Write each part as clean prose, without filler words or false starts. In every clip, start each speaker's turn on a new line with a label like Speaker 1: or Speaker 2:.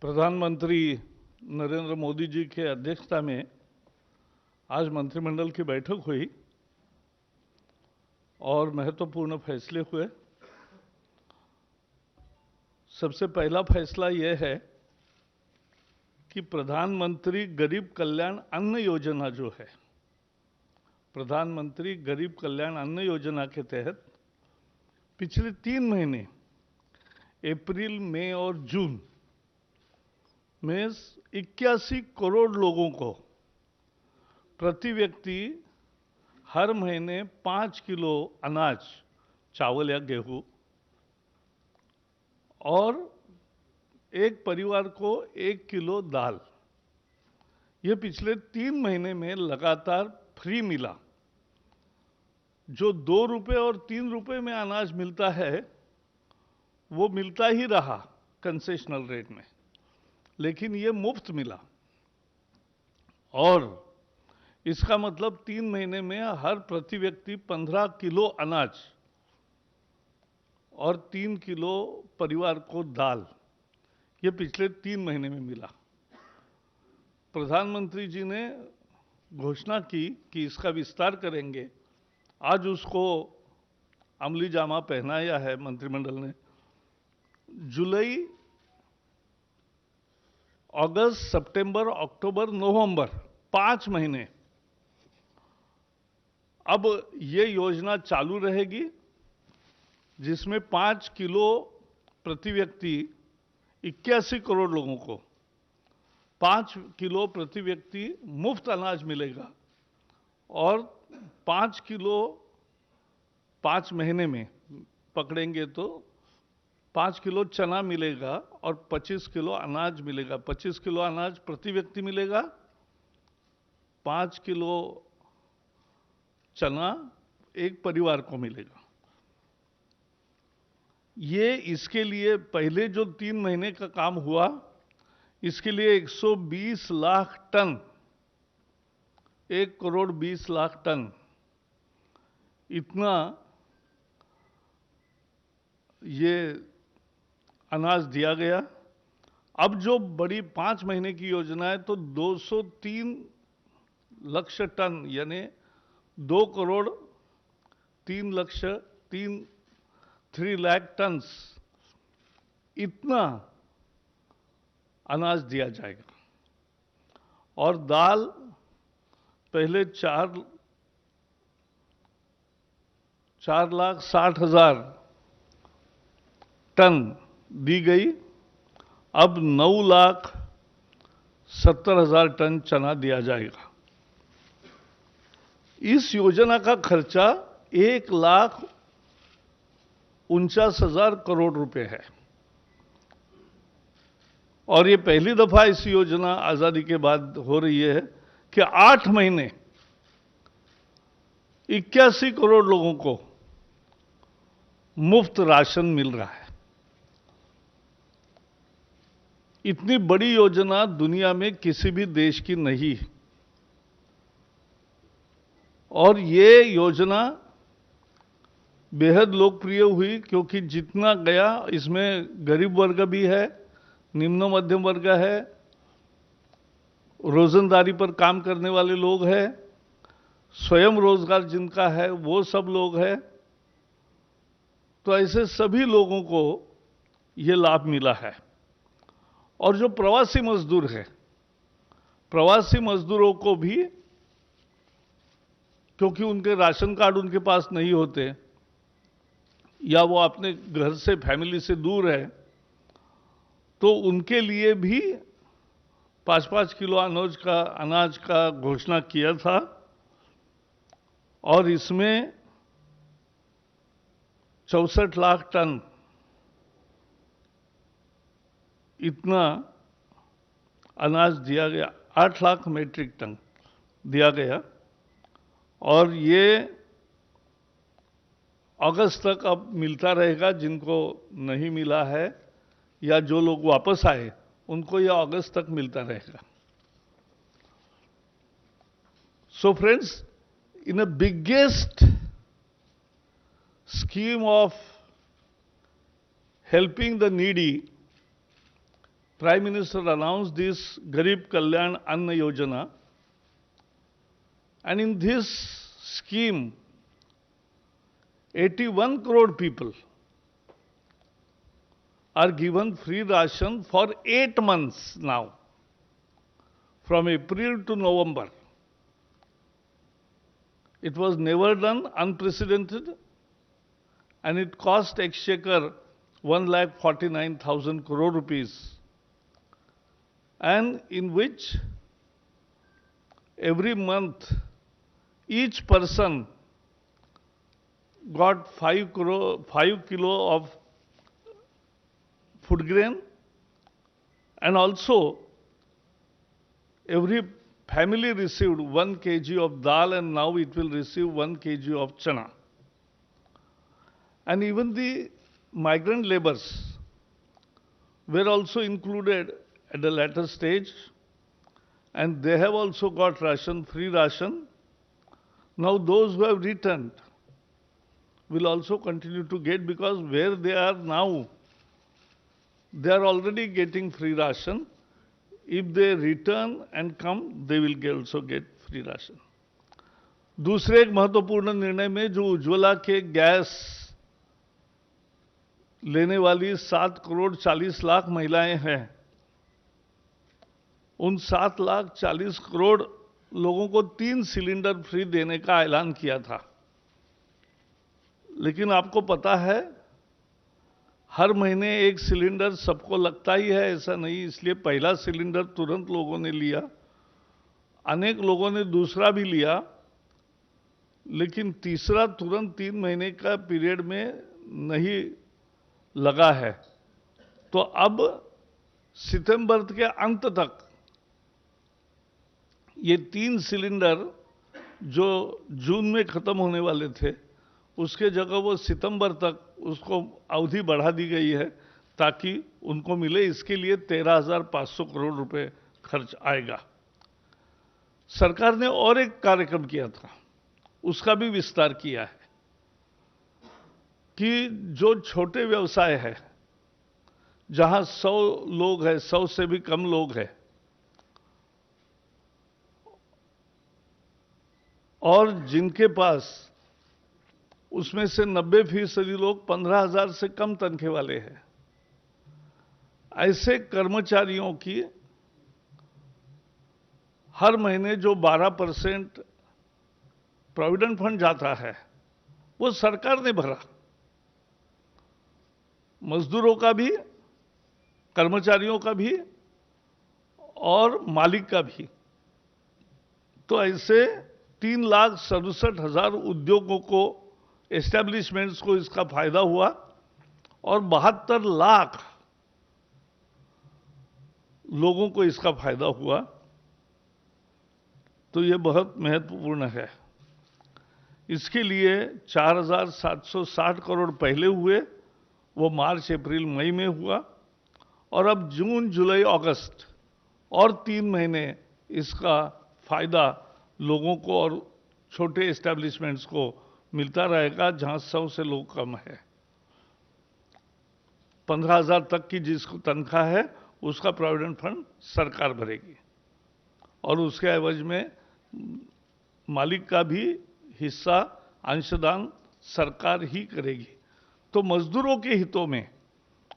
Speaker 1: प्रधानमंत्री नरेंद्र मोदी जी के अध्यक्षता में आज मंत्रिमंडल की बैठक हुई और महत्वपूर्ण फैसले हुए। सबसे पहला फैसला यह है कि प्रधानमंत्री गरीब कल्याण अन्न योजना जो है, प्रधानमंत्री गरीब कल्याण अन्न योजना के तहत पिछले 3 महीने अप्रैल, मई और जून में 81 करोड़ लोगों को प्रति व्यक्ति हर महीने 5 किलो अनाज, चावल या गेहूं, और एक परिवार को 1 किलो दाल, ये पिछले 3 महीने में लगातार फ्री मिला। जो 2 रुपये और 3 रुपये में अनाज मिलता है वो मिलता ही रहा कंसेशनल रेट में, लेकिन ये मुफ्त मिला। और इसका मतलब 3 महीने में हर प्रति व्यक्ति 15 किलो अनाज और 3 किलो परिवार को दाल, ये पिछले 3 महीने में मिला। प्रधानमंत्री जी ने घोषणा की कि इसका विस्तार करेंगे। आज उसको अमली जामा पहनाया है मंत्रिमंडल ने। जुलाई, अगस्त, सितंबर, अक्टूबर, नवंबर, 5 महीने अब ये योजना चालू रहेगी, जिसमें 5 किलो प्रति व्यक्ति 81 करोड़ लोगों को 5 किलो प्रति व्यक्ति मुफ्त अनाज मिलेगा और 5 किलो 5 महीने में पकड़ेंगे तो 5 किलो चना मिलेगा और 25 किलो अनाज मिलेगा। 25 किलो अनाज प्रति व्यक्ति मिलेगा, 5 किलो चना एक परिवार को मिलेगा। ये इसके लिए पहले जो 3 महीने का काम हुआ, इसके लिए 120 लाख टन, 1 करोड़ 20 लाख टन इतना ये अनाज दिया गया। अब जो बड़ी 5 महीने की योजना है तो 203 लाख टन, यानी 2 करोड़ 3 लाख टन इतना अनाज दिया जाएगा। और दाल पहले 4,60,000 टन दी गई, अब 9,70,000 टन चना दिया जाएगा। इस योजना का खर्चा 1,49,000 करोड़ रुपए है और ये पहली दफा इस योजना आजादी के बाद हो रही है कि 8 महीने 81 करोड़ लोगों को मुफ्त राशन मिल रहा है। इतनी बड़ी योजना दुनिया में किसी भी देश की नहीं है और ये योजना बेहद लोकप्रिय हुई क्योंकि जितना गया इसमें गरीब वर्ग भी है, निम्न मध्यम वर्ग है, रोजंदारी पर काम करने वाले लोग हैं, स्वयं रोजगार जिनका है वो सब लोग हैं। तो ऐसे सभी लोगों को ये लाभ मिला है। और जो प्रवासी मजदूर हैं, प्रवासी मजदूरों को भी, क्योंकि उनके राशन कार्ड उनके पास नहीं होते या वो अपने घर से, फैमिली से दूर है, तो उनके लिए भी 5-5 किलो अनाज का घोषणा किया था और इसमें 64 लाख टन इतना अनाज दिया गया, 8 लाख मीट्रिक टन दिया गया। और ये अगस्त तक अब मिलता रहेगा। जिनको नहीं मिला है या जो लोग वापस आए उनको यह अगस्त तक मिलता रहेगा। So friends, in the biggest scheme of helping the needy, Prime Minister announced this Garib Kalyan Anna Yojana, and in this scheme, 81 crore people are given free ration for 8 months now, from April to November. It was never done, unprecedented, and it cost Exchequer 1,49,000 crore rupees, and in which every month each person got 5 kilo of food grain, and also every family received 1 kg of dal, and now it will receive 1 kg of chana. And even the migrant laborers were also included at the latter stage, and they have also got ration, free ration. Now those who have returned will also continue to get, because where they are now, they are already getting free ration. If they return and come, they will also get free ration. दूसरे एक महत्वपूर्ण निर्णय में जो उज्ज्वला के gas लेने वाली 7 करोड़ 40 लाख महिलाएं हैं, उन 7 लाख 40 करोड़ लोगों को 3 सिलेंडर फ्री देने का ऐलान किया था। लेकिन आपको पता है, हर महीने 1 सिलेंडर सबको लगता ही है, ऐसा नहीं। इसलिए पहला सिलेंडर तुरंत लोगों ने लिया, अनेक लोगों ने दूसरा भी लिया, लेकिन तीसरा तुरंत 3 महीने का पीरियड में नहीं लगा है। तो अब सितंबर के अंत तक ये 3 सिलेंडर जो जून में खत्म होने वाले थे, उसके जगह वो सितंबर तक उसको अवधि बढ़ा दी गई है, ताकि उनको मिले। इसके लिए 13,500 करोड़ रुपए खर्च आएगा। सरकार ने और एक कार्यक्रम किया था, उसका भी विस्तार किया है कि जो छोटे व्यवसाय है, जहां 100 लोग हैं, 100 से भी कम लोग हैं, और जिनके पास उसमें से 90% लोग 15,000 से कम तनख्वाह वाले हैं, ऐसे कर्मचारियों की हर महीने जो 12% प्रोविडेंट फंड जाता है, वो सरकार ने भरा। मजदूरों का भी, कर्मचारियों का भी और मालिक का भी। तो ऐसे 3,67,000 उद्योगों को, एस्टैब्लिशमेंट्स को इसका फायदा हुआ, और 72 लाख लोगों को इसका फायदा हुआ। तो ये बहुत महत्वपूर्ण है। इसके लिए 4,760 करोड़ पहले हुए, वो मार्च, अप्रैल, मई में हुआ, और अब जून, जुलाई, अगस्त और 3 महीने इसका फायदा लोगों को और छोटे एस्टैब्लिशमेंट्स को मिलता रहेगा, जहां 100 से लोग कम है। 15,000 तक की जिसको तनख्वाह है, उसका प्रोविडेंट फंड सरकार भरेगी, और उसके एवज में मालिक का भी हिस्सा, अंशदान सरकार ही करेगी। तो मजदूरों के हितों में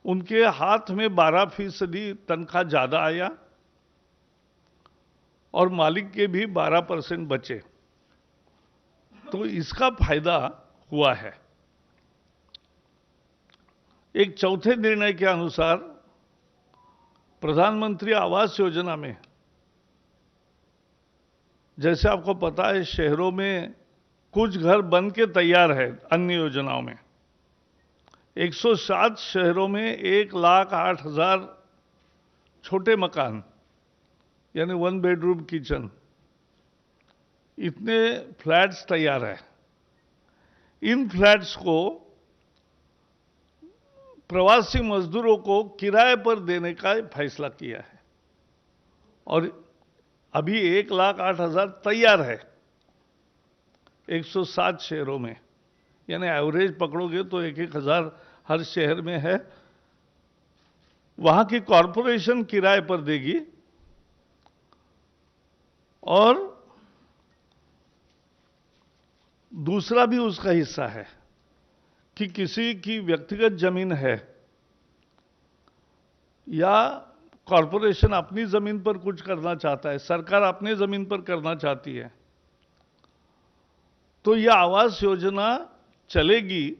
Speaker 1: उनके हाथ में 12% तनख्वाह ज्यादा आया, और मालिक के भी 12% बचे। तो इसका फायदा हुआ है। एक चौथे निर्णय के अनुसार प्रधानमंत्री आवास योजना में, जैसे आपको पता है, शहरों में कुछ घर बन के तैयार है। अन्य योजनाओं में 107 शहरों में 1,08,000 छोटे मकान, यानी 1 बेडरूम किचन, इतने फ्लैट्स तैयार है। इन फ्लैट्स को प्रवासी मजदूरों को किराए पर देने का फैसला किया है, और अभी 1,08,000 तैयार है 107 शहरों में, यानी एवरेज पकड़ोगे तो 1,000 हर शहर में है। वहां की कॉरपोरेशन किराए पर देगी और दूसरा भी उसका हिस्सा है कि किसी की व्यक्तिगत जमीन है या कॉरपोरेशन अपनी जमीन पर कुछ करना चाहता है, सरकार अपनी जमीन पर करना चाहती है, तो यह आवास योजना चलेगी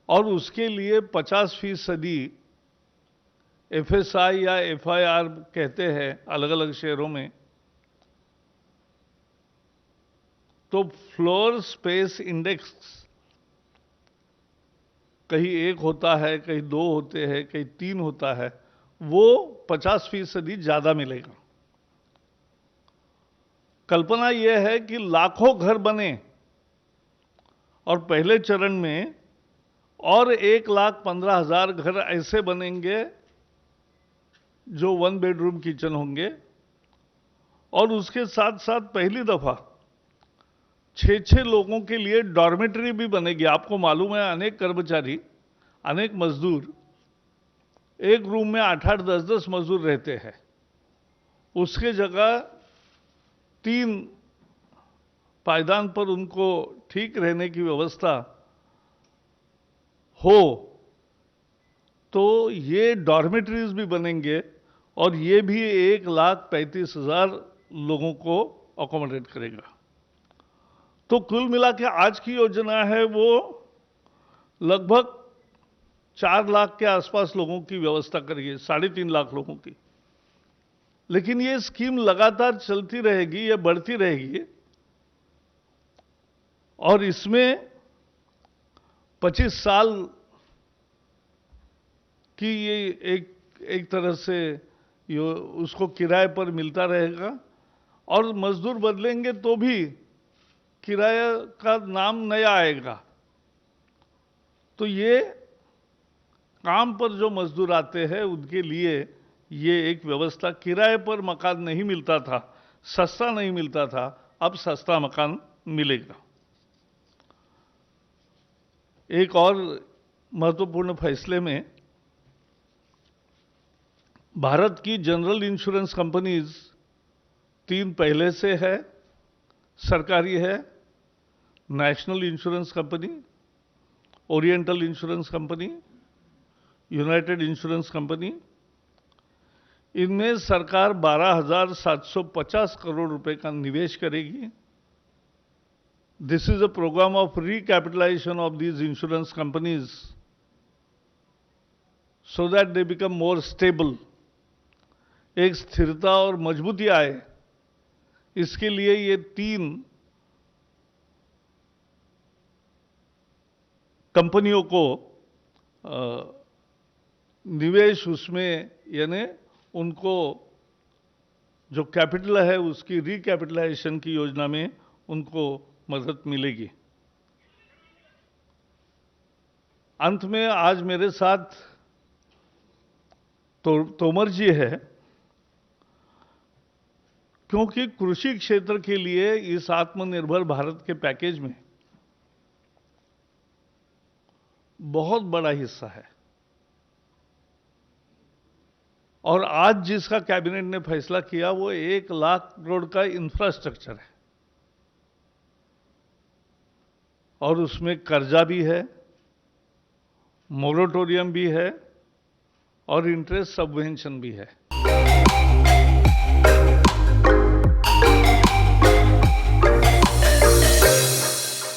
Speaker 1: और उसके लिए 50% एफएसआई या एफआईआर कहते हैं अलग अलग शहरों में, तो फ्लोर स्पेस इंडेक्स कहीं 1 होता है, कहीं 2 होते हैं, कहीं 3 होता है, वो 50% ज्यादा मिलेगा। कल्पना यह है कि लाखों घर बने और पहले चरण में और 1,15,000 घर ऐसे बनेंगे जो 1 बेडरूम किचन होंगे, और उसके साथ साथ पहली दफा 6-6 लोगों के लिए डॉर्मेटरी भी बनेगी। आपको मालूम है अनेक कर्मचारी, अनेक मजदूर एक रूम में 8-8, 10-10 मजदूर रहते हैं, उसके जगह 3 पायदान पर उनको ठीक रहने की व्यवस्था हो, तो ये डॉर्मेटरीज भी बनेंगे और ये भी 1,35,000 लोगों को अकोमोडेट करेगा। तो कुल मिला के आज की योजना है वो लगभग 4 लाख के आसपास लोगों की व्यवस्था करेगी, 3.5 लाख लोगों की। लेकिन ये स्कीम लगातार चलती रहेगी, ये बढ़ती रहेगी और इसमें 25 साल की ये एक तरह से उसको किराए पर मिलता रहेगा, और मजदूर बदलेंगे तो भी किराया का नाम नया आएगा। तो ये काम पर जो मजदूर आते हैं उनके लिए ये एक व्यवस्था, किराए पर मकान नहीं मिलता था, सस्ता नहीं मिलता था, अब सस्ता मकान मिलेगा। एक और महत्वपूर्ण फैसले में भारत की जनरल इंश्योरेंस कंपनीज 3 पहले से है, सरकारी है, national insurance company, oriental insurance company, united insurance company. इनमें सरकार 12,750 करोड़ रुपए का निवेश करेगी। This is a programme of recapitalisation of these insurance companies so that they become more stable. एक स्थिरता और मजबूती आए, इसके लिए ये 3 कंपनियों को निवेश उसमें, यानी उनको जो कैपिटल है उसकी रिकैपिटलाइजेशन की योजना में उनको मदद मिलेगी। अंत में आज मेरे साथ तोमर जी है, क्योंकि कृषि क्षेत्र के लिए इस आत्मनिर्भर भारत के पैकेज में बहुत बड़ा हिस्सा है, और आज जिसका कैबिनेट ने फैसला किया वो 1 लाख करोड़ का इंफ्रास्ट्रक्चर है, और उसमें कर्जा भी है, मोरेटोरियम भी है और इंटरेस्ट सबवेंशन भी है।